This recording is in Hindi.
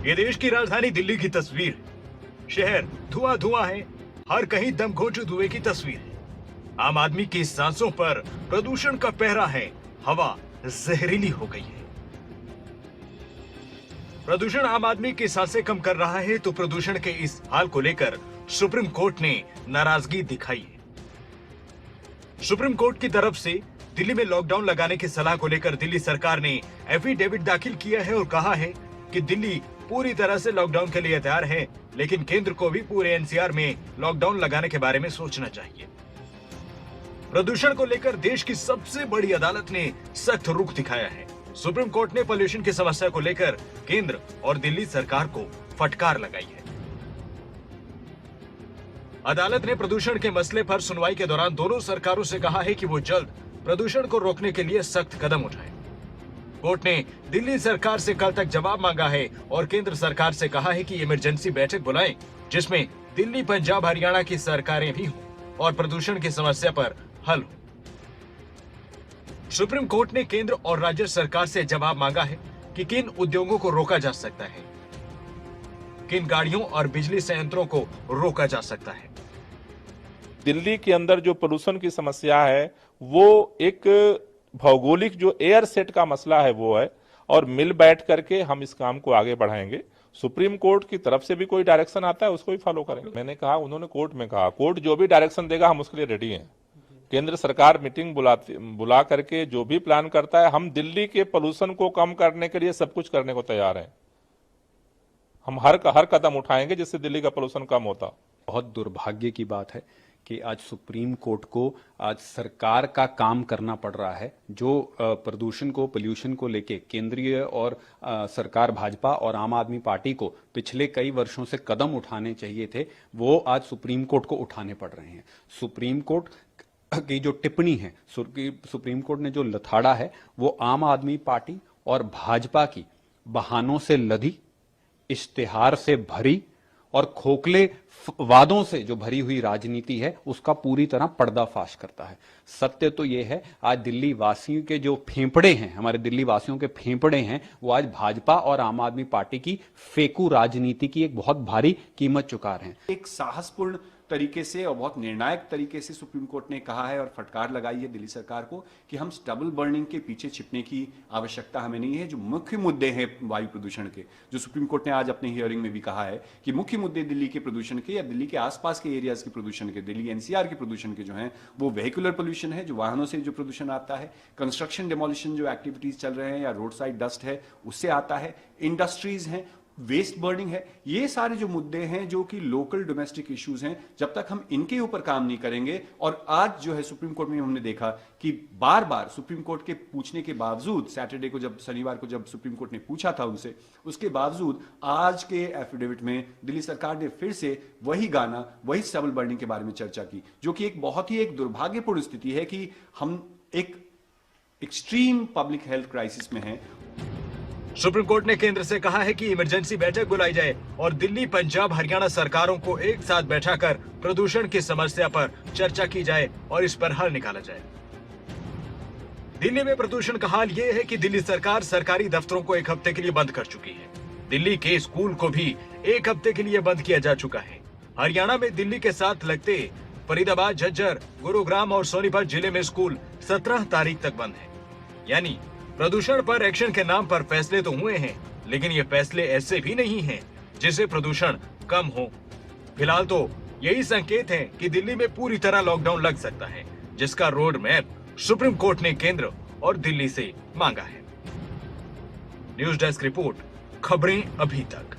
ये देश की राजधानी दिल्ली की तस्वीर है। शहर धुआं धुआं है, हर कहीं दमघोंटू धुएं की तस्वीर है। आम आदमी की सांसों पर प्रदूषण का पहरा है, हवा जहरीली हो गई है। प्रदूषण आम आदमी की सांसें कम कर रहा है, तो प्रदूषण के इस हाल को लेकर सुप्रीम कोर्ट ने नाराजगी दिखाई है। सुप्रीम कोर्ट की तरफ से दिल्ली में लॉकडाउन लगाने की सलाह को लेकर दिल्ली सरकार ने एफिडेविट दाखिल किया है और कहा है कि दिल्ली पूरी तरह से लॉकडाउन के लिए तैयार है, लेकिन केंद्र को भी पूरे एनसीआर में लॉकडाउन लगाने के बारे में सोचना चाहिए। प्रदूषण को लेकर देश की सबसे बड़ी अदालत ने सख्त रुख दिखाया है। सुप्रीम कोर्ट ने पॉल्यूशन की समस्या को लेकर केंद्र और दिल्ली सरकार को फटकार लगाई है। अदालत ने प्रदूषण के मसले पर सुनवाई के दौरान दोनों सरकारों से कहा है कि वो जल्द प्रदूषण को रोकने के लिए सख्त कदम उठाएं। कोर्ट ने दिल्ली सरकार से कल तक जवाब मांगा है और केंद्र सरकार से कहा है कि इमरजेंसी बैठक बुलाएं, जिसमें दिल्ली, पंजाब, हरियाणा की सरकारें भी हों और प्रदूषण की समस्या पर हल हो। सुप्रीम कोर्ट ने केंद्र और राज्य सरकार से जवाब मांगा है कि किन उद्योगों को रोका जा सकता है, किन गाड़ियों और बिजली संयंत्रों को रोका जा सकता है। दिल्ली के अंदर जो प्रदूषण की समस्या है वो एक भौगोलिक जो एयर सेट का मसला है वो है, और मिल बैठ करके हम इस काम को आगे बढ़ाएंगे। सुप्रीम कोर्ट की तरफ से भी कोई डायरेक्शन आता है उसको ही फॉलो करेंगे। मैंने कहा, उन्होंने कोर्ट में कहा, कोर्ट जो भी डायरेक्शन देगा हम उसके लिए रेडी हैं। केंद्र सरकार मीटिंग बुला करके जो भी प्लान करता है, हम दिल्ली के पोल्यूशन को कम करने के लिए सब कुछ करने को तैयार हैं। हम हर कदम उठाएंगे जिससे दिल्ली का पोल्यूशन कम होता। बहुत दुर्भाग्य की बात है कि आज सुप्रीम कोर्ट को आज सरकार का काम करना पड़ रहा है। जो प्रदूषण को, पोल्यूशन को लेके केंद्रीय और सरकार भाजपा और आम आदमी पार्टी को पिछले कई वर्षों से कदम उठाने चाहिए थे, वो आज सुप्रीम कोर्ट को उठाने पड़ रहे हैं। सुप्रीम कोर्ट की जो टिप्पणी है, सुप्रीम कोर्ट ने जो लथाड़ा है, वो आम आदमी पार्टी और भाजपा की बहानों से लदी, इश्तिहार से भरी और खोखले वादों से जो भरी हुई राजनीति है, उसका पूरी तरह पर्दाफाश करता है। सत्य तो यह है, आज दिल्ली वासियों के जो फेंफड़े हैं, हमारे दिल्ली वासियों के फेंफड़े हैं, वो आज भाजपा और आम आदमी पार्टी की फेकू राजनीति की एक बहुत भारी कीमत चुका रहे हैं। एक साहसपूर्ण तरीके से और बहुत निर्णायक तरीके से सुप्रीम कोर्ट ने कहा है और फटकार लगाई है दिल्ली सरकार को कि हम डबल बर्निंग के पीछे छिपने की आवश्यकता हमें नहीं है। जो मुख्य मुद्दे हैं वायु प्रदूषण के, जो सुप्रीम कोर्ट ने आज अपने हियरिंग में भी कहा है कि मुख्य मुद्दे दिल्ली के प्रदूषण के या दिल्ली के आसपास के एरियाज के प्रदूषण के, दिल्ली एनसीआर के प्रदूषण के जो हैं, वो वेहिकुलर पोल्यूशन है, जो वाहनों से जो प्रदूषण आता है, कंस्ट्रक्शन डिमोलिशन जो एक्टिविटीज चल रहे हैं या रोड साइड डस्ट है उससे आता है, इंडस्ट्रीज हैं, वेस्ट बर्निंग है। ये सारे जो मुद्दे हैं जो कि लोकल डोमेस्टिक इश्यूज हैं, जब तक हम इनके ऊपर काम नहीं करेंगे, और आज जो है सुप्रीम कोर्ट में हमने देखा कि बार बार सुप्रीम कोर्ट के पूछने के बावजूद, सैटरडे को जब, शनिवार को जब सुप्रीम कोर्ट ने पूछा था उनसे, उसके बावजूद आज के एफिडेविट में दिल्ली सरकार ने फिर से वही गाना, वही डबल बर्निंग के बारे में चर्चा की, जो कि एक बहुत ही एक दुर्भाग्यपूर्ण स्थिति है कि हम एक एक्सट्रीम पब्लिक हेल्थ क्राइसिस में हैं। सुप्रीम कोर्ट ने केंद्र से कहा है कि इमरजेंसी बैठक बुलाई जाए और दिल्ली, पंजाब, हरियाणा सरकारों को एक साथ बैठाकर प्रदूषण की समस्या पर चर्चा की जाए और इस पर हल निकाला जाए। दिल्ली में प्रदूषण का हाल ये है कि दिल्ली सरकार सरकारी दफ्तरों को एक हफ्ते के लिए बंद कर चुकी है। दिल्ली के स्कूल को भी एक हफ्ते के लिए बंद किया जा चुका है। हरियाणा में दिल्ली के साथ लगते फरीदाबाद, झज्जर, गुरुग्राम और सोनीपत जिले में स्कूल 17 तारीख तक बंद है। यानी प्रदूषण पर एक्शन के नाम पर फैसले तो हुए हैं, लेकिन ये फैसले ऐसे भी नहीं हैं जिससे प्रदूषण कम हो। फिलहाल तो यही संकेत है कि दिल्ली में पूरी तरह लॉकडाउन लग सकता है, जिसका रोड मैप सुप्रीम कोर्ट ने केंद्र और दिल्ली से मांगा है। न्यूज डेस्क रिपोर्ट, खबरें अभी तक।